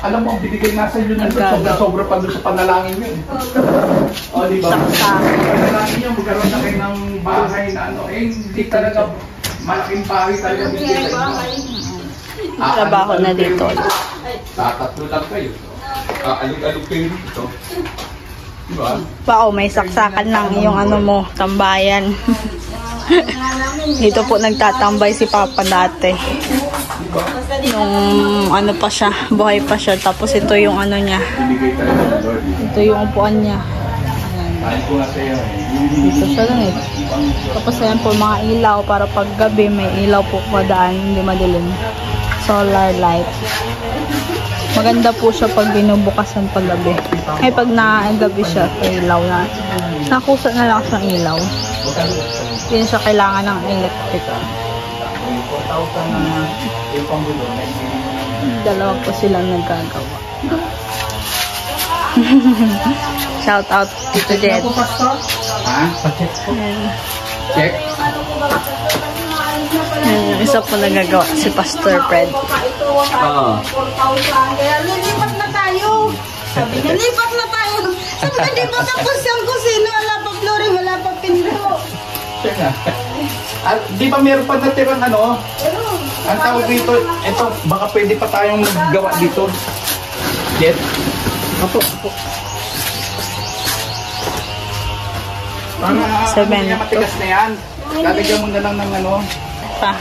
alam mo, binigay nga sa inyo na sobra pa doon sa panalangin nyo. O, di ba? Panalangin nyo, magkaroon na kayo ng bahay na ano. Eh, hindi talaga malaking bahay talaga. Trabaho na dito. Tatatlo lang kayo. Alog-alog kayo dito. Diba? Wow, may saksakan lang yung ano mo, tambayan. Dito po nagtatambay si Papa dati. Yung ano pa siya, buhay pa siya. Tapos ito yung ano niya. Ito yung upuan niya. Dito siya lang eh. Tapos ayan po mga ilaw para pag gabi may ilaw po padaan, hindi madilim. Solar light. Maganda po siya pag binubukasan pag gabi. Ay pag na-gabi siya, ilaw na. Nakusa na lang siyang ilaw. Hindi siya kailangan ng electric. Dalawa po silang nagkagawa. Shout out Tito Jed. Ha? Check. Yung isa po nagagawa si Pastor Fred. Oo. Kaya lilipat na tayo. Sabi niya, lipat na tayo. Sabi niya, di ba tapos yung kusino? Wala pa flooring, wala pa pinto. Check na. Di ba meron pa natirang ano? Ang tawag dito, ito, baka pwede pa tayong maggawa dito. Jet? Apo. Para hindi na matigas na yan. Lalagyan mo na lang ng ano. Pa.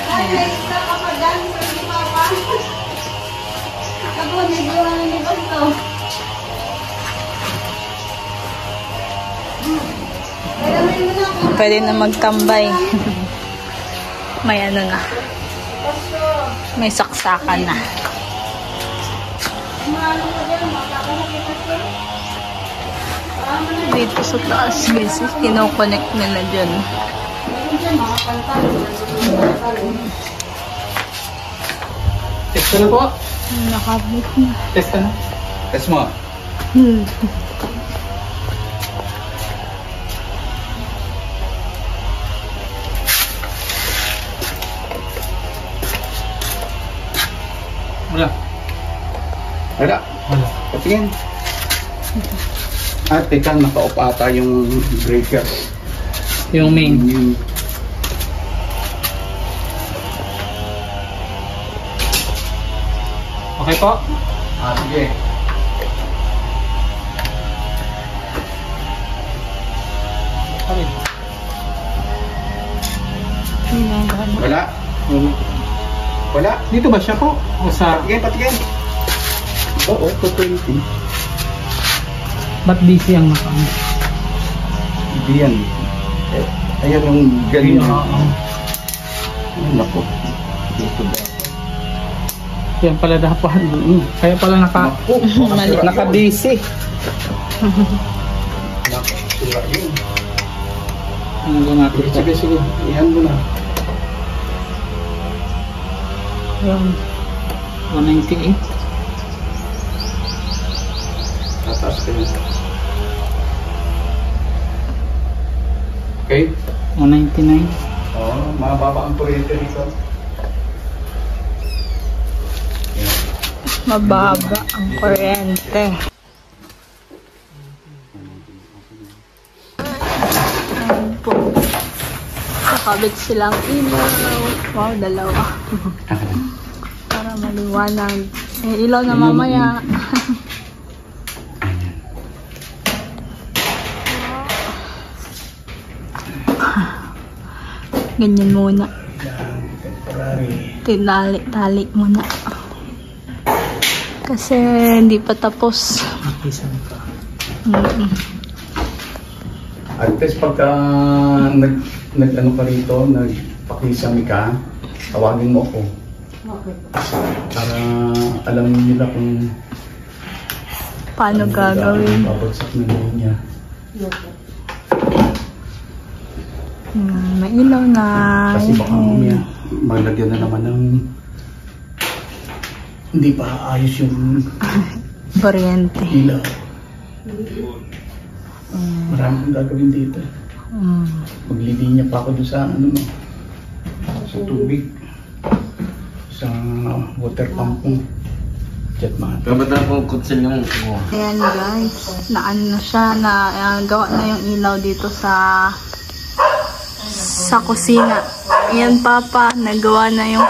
Pwede na magtambay. May ano na. May saksakan na. Dito sa taas guys, kinoconnect nila dyan. Test na po? Nakabit na. Test na? Test mo? Wala. Wala. Wala. Patingin. At teka, naka-off ata yung breaker. Yung main. Okay po? Sige. Wala. Wala. Dito ba siya po? O sa... Patingin. Oo, 220. Ba't busy ang naka-on? Hindi yan. Ayan yung galing. Nako. Dito ba? Yan pala dapat. Kaya pala naka-busy. Sira yun. Ano ba natin? Sige. Iyan mo na. Ayan. 198. Tataas ka yun. Okay? 199. Oo, mababa ang kuryente rito. Mababa ang kuryente. Ayan po. Nakabit silang ilaw. Wow, dalawa. Para maliwanag. May ilaw na mamaya. Ganyan muna. Tinali-tali muna. Kasi hindi pa tapos. At least pagka nag-ano ka rito, nagpakisami ka, tawagin mo ako. Para alam nila kung paano gagawin. Babagsak na niya. May ilaw na. Kasi baka mamaya maglagyan na naman ng hindi pa ayos yung kuryente. ilaw. Marami kong gagawin dito. Maglilinya pa ako doon sa ano mo, sa tubig, sa water pump mo. Chat man. Kabat na po kutsin yung Ayan guys, naano na siya, gawa na yung ilaw dito sa kusina. Ayan papa, nagawa na yung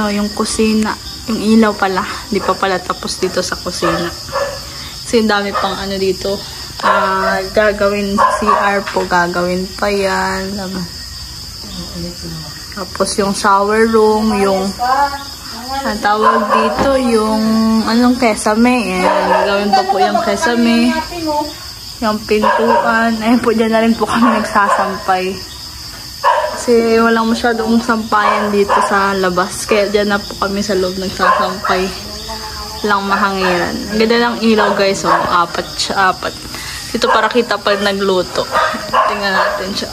yung kusina. Yung ilaw pala, di pa pala tapos dito sa kusina. Kasi dami pang dito. Gagawin CR po, gagawin pa yan. Tapos yung shower room, yung tawag dito, yung kesame. Gagawin pa po yung kesame. Yung pintuan. Ayun po, dyan na rin po kami nagsasampay. Kasi walang masyadong sampayan dito sa labas. Kaya dyan na po kami sa loob nagsasampay. Lang mahangiran. Ang ganda ng ilaw guys. Apat siya, apat. Dito para kita pag nagluto. Tingnan natin siya.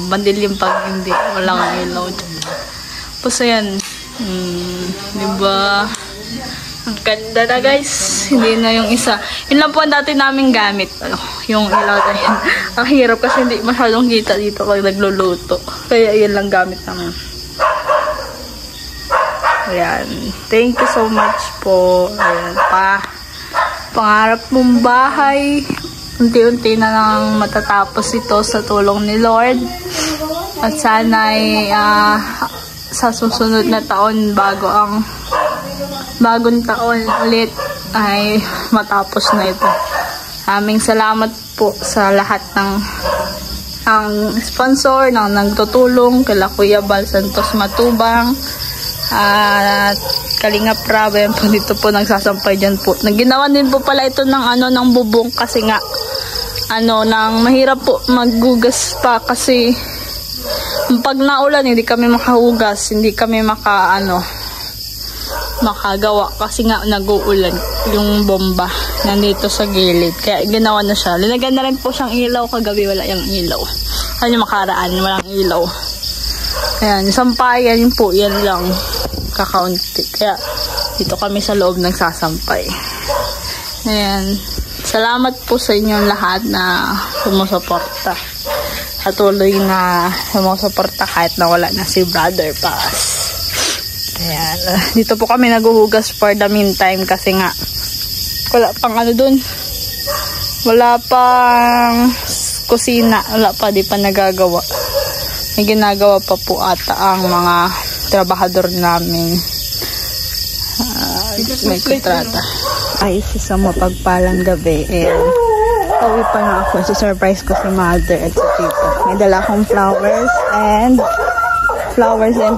Bandilim pag hindi. Walang ilaw dyan. Tapos ayan. Diba? Ang ganda na guys. Hindi na yung isa. Yun lang po ang dati namin gamit. Yung ilaw na yan. Ang hirap kasi hindi masyadong kita dito pag nagluluto. Kaya yun lang gamit naman. Ayan. Thank you so much po. Ayan pa. Pangarap mong bahay. Unti-unti na lang matatapos ito sa tulong ni Lord. At sana ay sa susunod na taon bagong taon ulit ay matapos na ito. Aming salamat po sa lahat ng ang sponsor ng nagtutulong kila Kuya Bal Santos Matubang at Kalinga Prab. Yan po, dito po nagsasampay dyan po. Naginawa din po pala ito ng bubong kasi nga nang mahirap po maggugas pa kasi pag naulan hindi kami makahugas, hindi kami makagawa kasi nga nag-uulan yung bomba nandito sa gilid. Kaya ginawa na siya. Linagyan na rin po siyang ilaw. Kagabi wala yung ilaw. Ano yung makaraan? Walang ilaw. Ayan, sampayan yun po. Yan lang. Kakaunti. Kaya dito kami sa loob nagsasampay. Ayan. Salamat po sa inyong lahat na sumusuporta. Patuloy na sumusuporta kahit na wala na si Brother Paz. Ayan. Dito po kami naguhugas for the meantime kasi nga wala pang dun. Wala pang kusina. Wala pa, di pa nagagawa. May ginagawa pa po ata ang mga trabahador namin. May kontrata. Ay, sa mapagpalang gabi. Pauwi pa na ako. Surprise ko si mother at si tito. May dala akong flowers and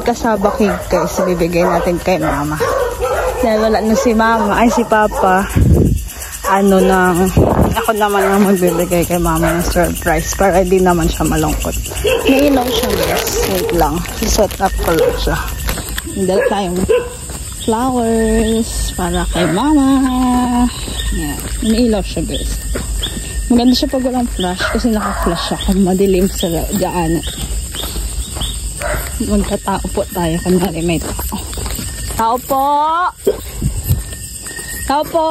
kasaba cake guys. Bibigay natin kay mama. Dahil wala na si mama, ay si papa. Ako naman ang magbibigay kay mama ng surprise para di naman siya malungkot. May ilaw siya guys. Wait lang. Set up ko lang siya. Dala tayong flowers para kay mama. Yan. May ilaw siya guys. Maganda siya pag walang flash kasi naka-flash siya kung madilim sa daanan. Magkatao po tayo kung may tao. Tao po! Tao po!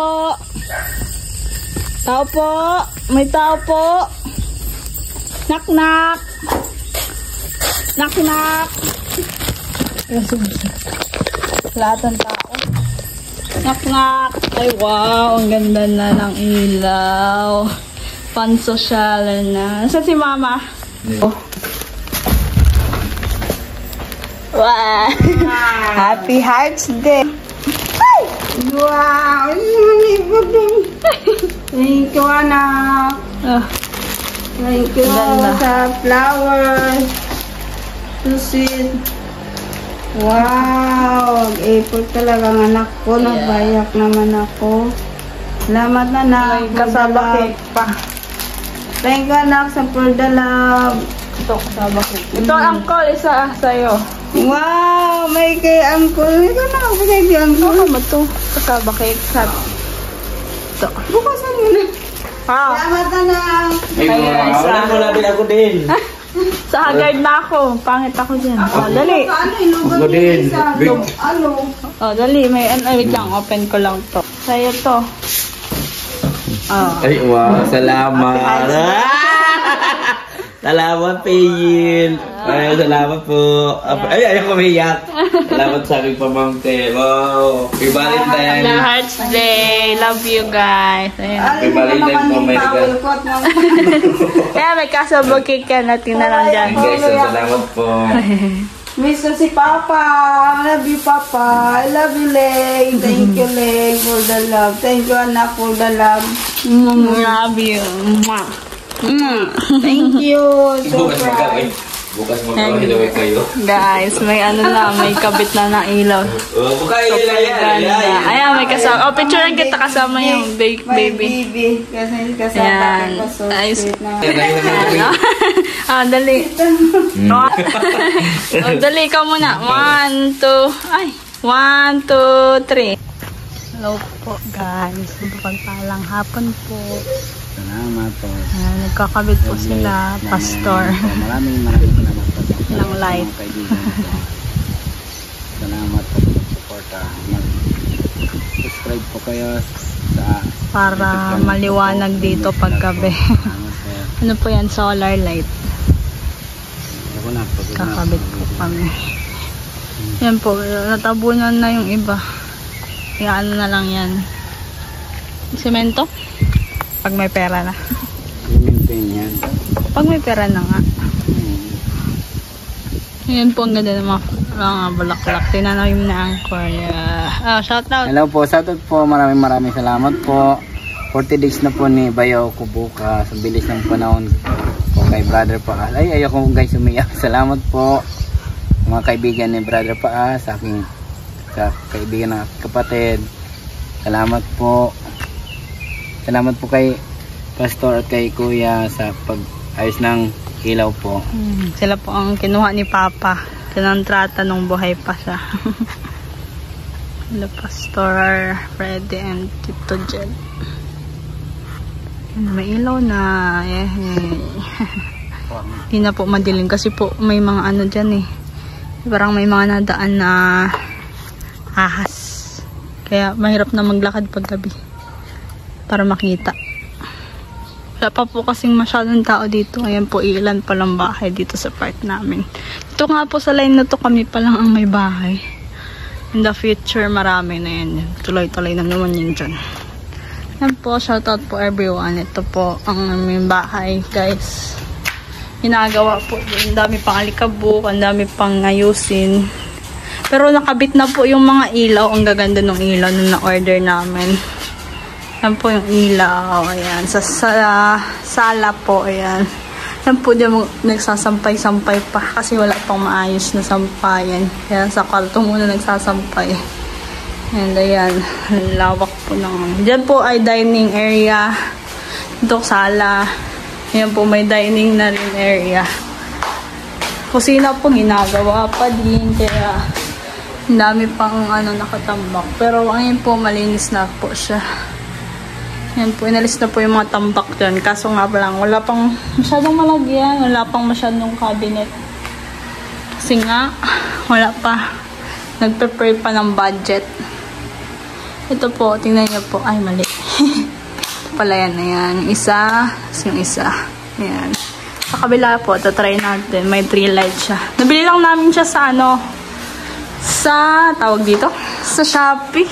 Tao po! May tao po! Knock knock! Knock knock! Lahat ng tao. Knock knock! Ay wow! Ang ganda na ng ilaw. Pan-social na. Saan si mama? Oh. Wow! Happy Hearts Day! Ay! Wow! Thank you, anak. Thank you sa flowers. So sweet. Wow! Effort talaga ang anak ko. Nagbayak naman ako. Salamat na na. Kasaba cake pa. Thank you, anak, sa for the love. Ito, kasaba cake. Ito, uncle, isa sa'yo. Wow! May kay uncle. Ito na ako kay uncle. Ano mo ito? Kasaba cake. Ito. Bukasan mo na. Salamat na na. Wala din ako din. Sa haggard na ako. Pangit ako dyan. Dali. Ako din. Dali. Wait lang. Open ko lang to. Sa'yo to. Ay, wow. Salamat. Salamat, Payin. Ay, salamat po. Ay, ayaw ko umiyak. Salamat sa aking pamangkin. Wow. Happy Valentine. Hearts Day. Love you guys. Ayan. Happy Valentine po, my God. Kaya may kasabog cake ka natin na lang dyan. Guys, salamat po. Miss ko si Papa. I love you, Papa. I love you, Leng. Thank you, Leng, for the love. Thank you, anak, for the love. Love you. Thank you. So Bukas proud. magkawin. Bukas magkawin kayo. Guys, may ano na, may kabit na ng ilaw. Bukain nila yan. Ayan, may kasama. Oh, picturean kita kasama yung My baby. baby. Kasi kasama Ayan. ko so Ayos. sweet na. Dali. Oh, dali ka muna. 1, 2. Ay, 1, 2, 3. Hello po, guys. Pagpalang hapon po. Salamat po. Ayan, nagkakabit po sila, pastor. Maraming salamat po. Ng light. Mga kaibigan ko. Salamat po sa suporta. Mag-subscribe po kayo sa Para maliwanag dito paggabi. Salamat po. Ano po yan? Solar light. Ako na. Kakabit po kami. Yan po, natabunan na yung iba. Ano na lang yan. Semento? Pag may pera na. I-maintain yan. Pag may pera na nga. Yan po ang ganda ng mga bulaklak. Tinanawin na Anchor. Yeah. Shout out. Hello po, shoutout po. Maraming salamat po. 40 days na po ni Bayo ko bukas. Ang bilis ng panahon po kay Brother Paas. Ay, ayoko guys umiyak. Salamat po mga kaibigan ni Brother Paas, sa aking kaibigan ng kapatid. Salamat po. Salamat po kay Pastor at kay Kuya sa pag-ayos ng ilaw po. Sila po ang kinuha ni Papa. Kinontrata nung buhay pa siya. The Pastor Freddy and Tito Jed. May ilaw na. Hindi na po madilim kasi po may mga ano dyan eh. Parang may mga nadaan na ahas. Kaya mahirap na maglakad pag gabi para makita. Wala pa po kasing masyadong tao dito. Ayan po, ilan pa lang bahay dito sa part namin. Ito nga po sa line na to, kami pa lang ang may bahay. In the future, marami na yan. Tuloy-tuloy na naman yun dyan. Ayan po, shoutout po everyone. Ito po ang aming bahay, guys. Ginagawa po. Ang dami pang alikabok, ang dami pang ayusin. Pero nakabit na po yung mga ilaw. Ang gaganda ng ilaw nung na-order namin. Yan po yung ilaw. Ayan. Sa sala po. Ayan. Yan po dyan nagsasampay-sampay pa. Kasi wala pang maayos na sampayan. Kaya sa kwarto muna nagsasampay. And ayan. Lawak po naman. Dyan po ay dining area. Ito sala. Ayan po may dining na rin area. Kusina po ginagawa pa din. Kaya ang dami pang nakatambak. Pero ngayon po malinis na po siya. Yan po, inalis na po yung mga tambak dyan. Kaso nga pa lang, wala pang masyadong malagyan. Wala pang masyadong cabinet. Kasi nga, wala pa. Nagpe-pray pa ng budget. Ito po, tingnan niyo po. Ay, mali. Ito pala yan. Ayan. Yung isa. Yung isa. Ayan. Sa kabila po, try natin. May 3 lights siya. Nabili lang namin siya sa sa, tawag dito? Sa Shopee.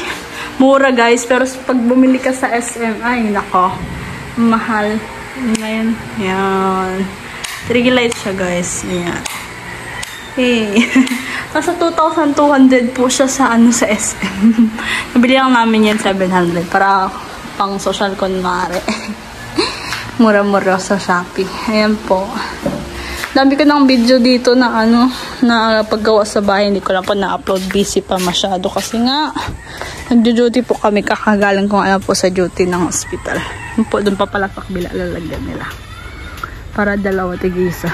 Mura guys, pero pag bumili ka sa SM, ay nako, mahal. Ngayon, yan. 3 lights siya guys. Ayan. Hey. Nasa 2,200 po siya sa sa SM. Nabili lang namin yan 700 para pang social kunwari. Mura-mura sa Shopee. Ayan po. Dami ko ng video dito na na paggawa sa bahay. Hindi ko lang po na-upload. Busy pa masyado kasi nga nagjo-duty po kami. Kakagaling kung po sa duty ng hospital. Doon pa pala sa kabila lalagyan nila. Para dalawa tig-isa.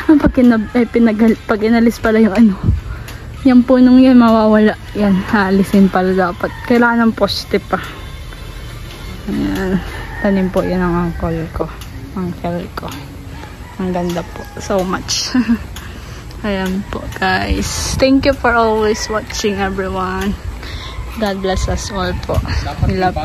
Pag inalis pala yung yung punong yan mawawala. Yan, haalisin pala dapat. Kailangan ng poste pa. Ayan. Tanim po yan ang uncle ko. Ang ganda po. So much. Ayan po guys. Thank you for always watching everyone. God bless us all po. We love